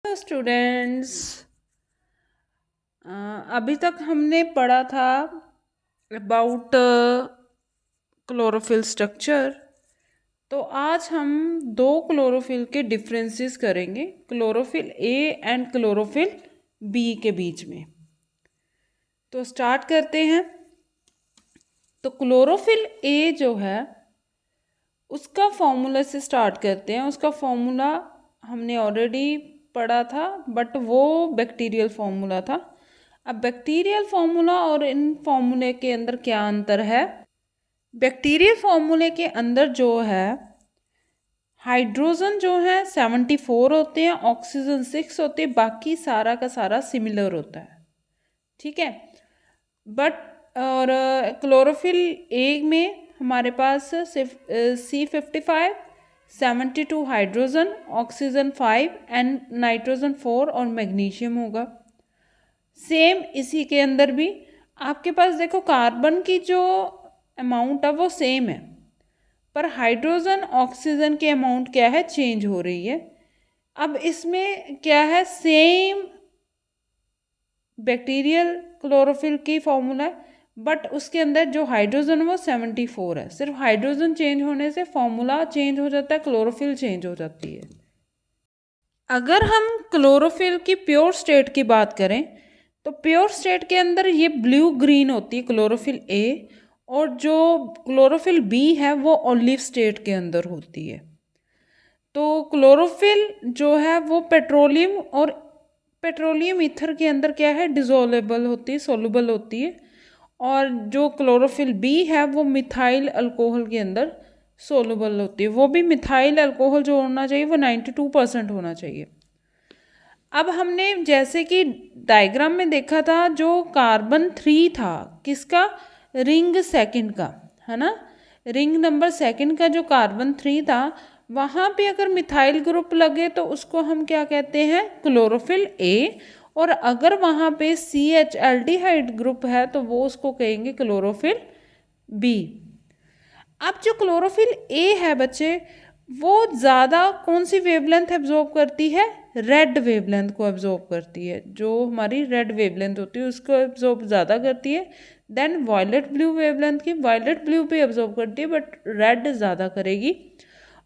Hello students. अभी तक हमने पढ़ा था अबाउट क्लोरोफिल स्ट्रक्चर। तो आज हम दो क्लोरोफिल के डिफरेंसेस करेंगे, chlorophyll A and chlorophyll B के बीच में। तो स्टार्ट करते हैं। तो क्लोरोफिल ए जो है उसका फॉर्मूला से स्टार्ट करते हैं। उसका फॉर्मूला हमने ऑलरेडी पढ़ा था, बट वो बैक्टीरियल फार्मूला था। अब बैक्टीरियल फार्मूला और इन फार्मूले के अंदर क्या अंतर है? बैक्टीरियल फार्मूले के अंदर जो है हाइड्रोजन जो है 74 होते हैं, ऑक्सीजन 6 होते हैं, बाकी सारा का सारा सिमिलर होता है। ठीक है। बट और क्लोरोफिल ए में हमारे पास सिर्फ C55, 72 hydrogen, oxygen 5 and nitrogen 4 और मैग्नीशियम होगा। सेम इसी के अंदर भी आपके पास देखो कार्बन की जो अमाउंट है वो सेम है, पर हाइड्रोजन ऑक्सीजन की अमाउंट क्या है, चेंज हो रही है। अब इसमें क्या है, सेम बैक्टीरियल क्लोरोफिल की फॉर्मूला है, बट उसके अंदर जो हाइड्रोजन वो 74 है। सिर्फ हाइड्रोजन चेंज होने से फॉर्मूला चेंज हो जाता है, क्लोरोफिल चेंज हो जाती है। अगर हम क्लोरोफिल की प्योर स्टेट की बात करें तो प्योर स्टेट के अंदर ये ब्लू ग्रीन होती है क्लोरोफिल ए, और जो क्लोरोफिल बी है वो ऑलिव स्टेट के अंदर होती है। तो क्लोरोफिल जो है वो पेट्रोलियम ईथर के अंदर क्या है, डिजोलेबल होती है, सोलुबल होती है। और जो क्लोरोफिल बी है वो मिथाइल अल्कोहल के अंदर सोलुबल होती है। वो भी मिथाइल अल्कोहल जो होना चाहिए वो 92% होना चाहिए। अब हमने जैसे कि डायग्राम में देखा था, जो कार्बन 3 था किसका, रिंग सेकंड का, है ना, रिंग नंबर सेकंड का जो कार्बन 3 था, वहाँ पे अगर मिथाइल ग्रुप लगे तो उसको हम क्या कहते हैं, क्लोरोफिल ए। और अगर वहाँ पे CH एल्डिहाइड ग्रुप है तो वो उसको कहेंगे क्लोरोफिल बी। अब जो क्लोरोफिल ए है बच्चे, वो ज़्यादा कौन सी वेवलेंथ एब्जॉर्ब करती है, रेड वेवलेंथ को एब्जॉर्ब करती है। जो हमारी रेड वेवलेंथ होती है उसको एब्जॉर्ब ज़्यादा करती है देन वायलेट ब्लू वेवलेंथ की। वायलेट ब्लू भी एब्जॉर्ब करती है बट रेड ज़्यादा करेगी।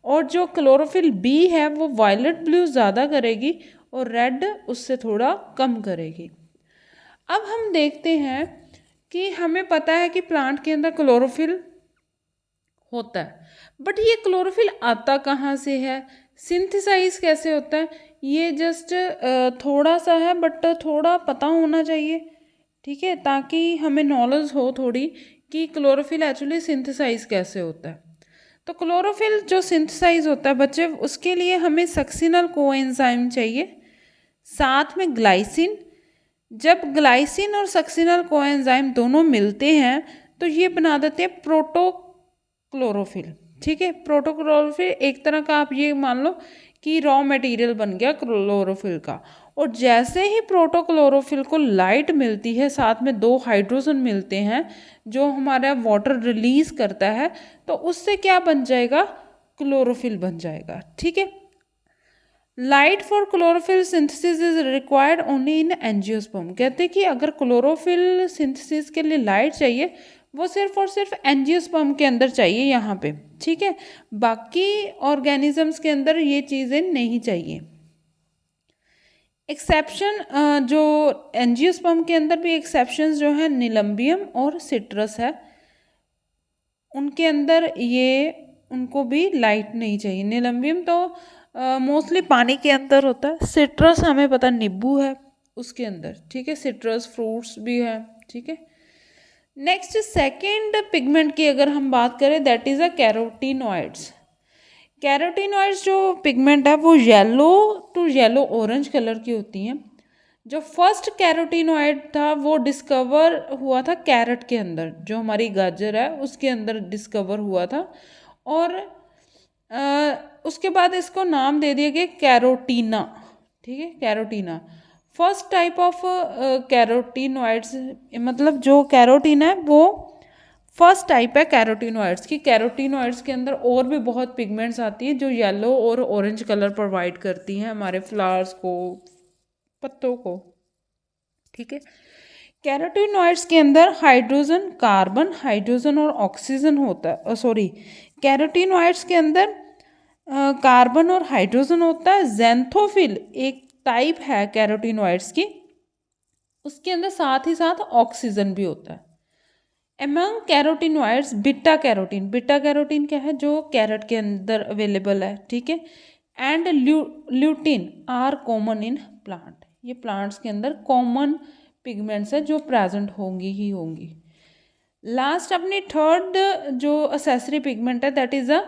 और जो क्लोरोफिल बी है वो वायलेट ब्लू ज़्यादा करेगी और रेड उससे थोड़ा कम करेगी। अब हम देखते हैं कि हमें पता है कि प्लांट के अंदर क्लोरोफिल होता है, बट ये क्लोरोफिल आता कहाँ से है, सिंथेसाइज कैसे होता है, ये जस्ट थोड़ा सा है, बट थोड़ा पता होना चाहिए। ठीक है, ताकि हमें नॉलेज हो थोड़ी कि क्लोरोफिल एक्चुअली सिंथेसाइज कैसे होता है। तो क्लोरोफिल जो सिंथेसाइज होता है बच्चे, उसके लिए हमें सक्सिनल कोएंजाइम चाहिए, साथ में ग्लाइसिन। जब ग्लाइसिन और सक्सिनल कोएंजाइम दोनों मिलते हैं तो ये बना देते हैं प्रोटोक्लोरोफिल। ठीक है, प्रोटोक्लोरोफिल एक तरह का आप ये मान लो कि रॉ मटेरियल बन गया क्लोरोफिल का। और जैसे ही प्रोटोक्लोरोफिल को लाइट मिलती है, साथ में 2 हाइड्रोजन मिलते हैं जो हमारा वाटर रिलीज करता है, तो उससे क्या बन जाएगा, क्लोरोफिल बन जाएगा। ठीक है, light for chlorophyll synthesis is required only in angiosperm. कहते हैं कि अगर क्लोरोफिल सिंथेसिस के लिए लाइट चाहिए वो सिर्फ और सिर्फ एंजियोस्पर्म के अंदर चाहिए यहाँ पे। ठीक है, बाकी ऑर्गेनिजम्स के अंदर ये चीज़ें नहीं चाहिए। एक्सेप्शन जो एंजियोस्पर्म के अंदर भी एक्सेप्शंस जो है निलंबियम और सिट्रस है, उनके अंदर ये उनको भी लाइट नहीं चाहिए। निलंबियम तो मोस्टली पानी के अंदर होता है, सिट्रस हमें पता नींबू है उसके अंदर। ठीक है, सिट्रस फ्रूट्स भी है। ठीक है, नेक्स्ट सेकेंड पिगमेंट की अगर हम बात करें, that is a carotenoids. Carotenoids जो पिगमेंट है वो yellow to yellow orange colour की होती हैं। जो फर्स्ट कैरोटीनॉइड था वो डिस्कवर हुआ था कैरेट के अंदर, जो हमारी गाजर है उसके अंदर डिस्कवर हुआ था। और उसके बाद इसको नाम दे दिया गया कैरोटीना। ठीक है, कैरोटीना फर्स्ट टाइप ऑफ कैरोटीनॉइड्स, मतलब जो कैरोटीन है वो फर्स्ट टाइप है कैरोटीनॉइड्स की। कैरोटीनॉइड्स के अंदर और भी बहुत पिगमेंट्स आती है जो येलो और ऑरेंज कलर प्रोवाइड करती हैं हमारे फ्लावर्स को, पत्तों को, ठीक है। कैरोटीनॉइड्स के अंदर हाइड्रोजन, कार्बन, हाइड्रोजन और ऑक्सीजन होता है, सॉरी, कैरोटीनॉइड्स के अंदर कार्बन और हाइड्रोजन होता है। ज़ैंथोफिल एक टाइप है कैरोटीनॉइड्स की, उसके अंदर साथ ही साथ ऑक्सीजन भी होता है। Among carotenoids beta carotene, beta carotene क्या है, जो कैरेट के अंदर अवेलेबल है, ठीक है। And lutein are common in plant, ये प्लांट्स के अंदर कॉमन पिगमेंट्स है जो प्रेजेंट होंगी ही होंगी। लास्ट अपनी थर्ड जो असेसरी पिगमेंट है that is a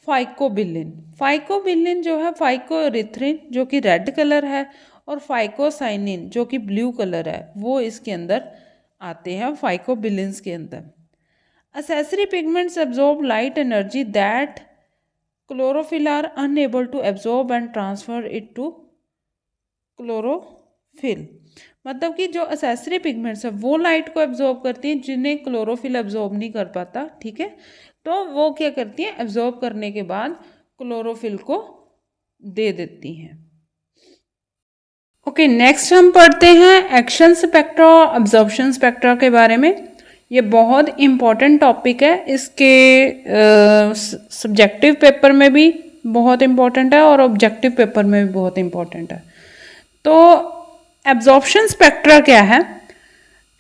phycobilin. Phycobilin जो है, फाइकोरिथ्रिन जो कि रेड कलर है और फाइकोसाइनिन जो कि ब्लू कलर है, वो इसके अंदर आते हैं फाइकोबिलिन्स के अंदर। Accessory pigments absorb light energy that chlorophyll are unable to absorb and transfer it to chlorophyll. मतलब कि जो असेसरी पिगमेंट्स है वो लाइट को एब्जॉर्ब करती हैं जिन्हें क्लोरोफिल एब्जॉर्ब नहीं कर पाता, ठीक है। तो वो क्या करती हैं, एब्जॉर्ब करने के बाद क्लोरोफिल को दे देती हैं। ओके, नेक्स्ट हम पढ़ते हैं एक्शन स्पेक्ट्रा और अब्जॉर्प्शन स्पेक्ट्रा के बारे में। ये बहुत इम्पॉर्टेंट टॉपिक है, इसके सब्जेक्टिव पेपर में भी बहुत इम्पॉर्टेंट है और ऑब्जेक्टिव पेपर में भी बहुत इम्पॉर्टेंट है। तो एब्जॉर्प्शन स्पेक्ट्रा क्या है,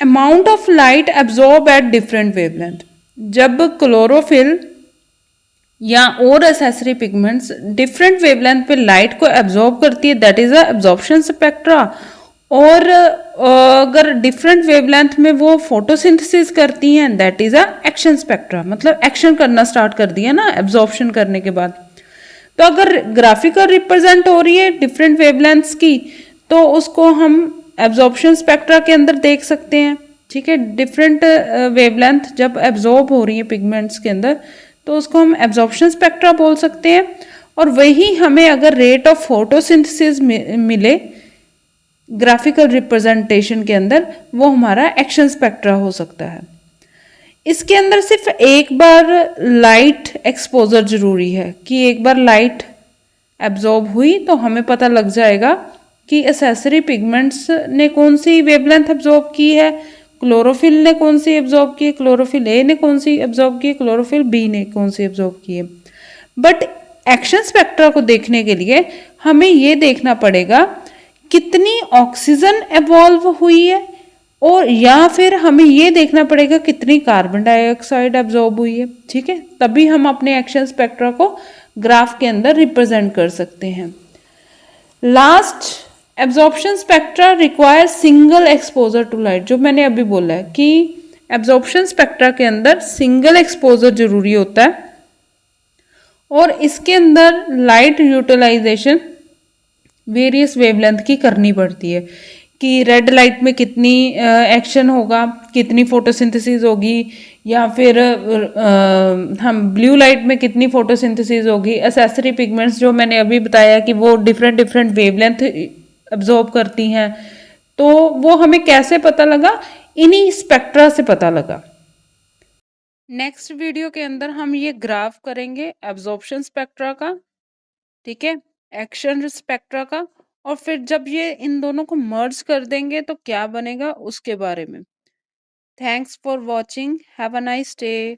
amount of light absorb at different wavelength. जब क्लोरोफिल या और एसेसरी पिगमेंट्स डिफरेंट वेवलेंथ पे लाइट को एब्जॉर्ब करती है that is a absorption spectra. और अगर डिफरेंट वेवलेंथ में वो फोटोसिंथेसिस करती हैं that is a action spectra, मतलब एक्शन करना स्टार्ट कर दिया ना एब्जॉर्प्शन करने के बाद। तो अगर ग्राफिकल रिप्रेजेंट हो रही है डिफरेंट वेवलेंथ्स की तो उसको हम एब्जॉर्प्शन स्पेक्ट्रा के अंदर देख सकते हैं, ठीक है। डिफरेंट वेवलेंथ जब एब्जॉर्ब हो रही है पिगमेंट्स के अंदर तो उसको हम एब्जॉर्प्शन स्पेक्ट्रा बोल सकते हैं। और वही हमें अगर रेट ऑफ फोटोसिंथेसिस मिले ग्राफिकल रिप्रेजेंटेशन के अंदर, वो हमारा एक्शन स्पेक्ट्रा हो सकता है। इसके अंदर सिर्फ एक बार लाइट एक्सपोजर जरूरी है कि एक बार लाइट एब्जॉर्ब हुई तो हमें पता लग जाएगा कि एसेसरी पिगमेंट्स ने कौन सी वेवलेंथ एब्जॉर्ब की है, क्लोरोफिल ने कौन सी एब्जॉर्ब की है, क्लोरोफिल ए ने कौन सी एब्जॉर्ब की है, क्लोरोफिल बी ने कौन सी एब्जॉर्ब की है। बट एक्शन स्पेक्ट्रा को देखने के लिए हमें ये देखना पड़ेगा कितनी ऑक्सीजन एवॉल्व हुई है, और या फिर हमें ये देखना पड़ेगा कितनी कार्बन डाइऑक्साइड एब्जॉर्ब हुई है, ठीक है। तभी हम अपने एक्शन स्पेक्ट्रा को ग्राफ के अंदर रिप्रेजेंट कर सकते हैं। Last, absorption spectra require single exposure to light. जो मैंने अभी बोला है कि एब्जॉर्प्शन स्पेक्ट्रा के अंदर सिंगल एक्सपोजर जरूरी होता है और इसके अंदर लाइट यूटिलाइजेशन वेरियस वेवलेंथ की करनी पड़ती है कि रेड लाइट में कितनी एक्शन होगा, कितनी फोटोसिंथेसिस होगी, या फिर हम ब्लू लाइट में कितनी फोटोसिंथेसिस होगी। एसेसरी पिगमेंट्स जो मैंने अभी बताया कि वो डिफरेंट डिफरेंट वेवलेंथ एब्जॉर्ब करती हैं, तो वो हमें कैसे पता लगा, इन्हीं स्पेक्ट्रा से पता लगा। नेक्स्ट वीडियो के अंदर हम ये ग्राफ करेंगे एब्जॉर्प्शन स्पेक्ट्रा का, ठीक है, एक्शन स्पेक्ट्रा का, और फिर जब ये इन दोनों को मर्ज कर देंगे तो क्या बनेगा उसके बारे में। Thanks for watching, have a nice day.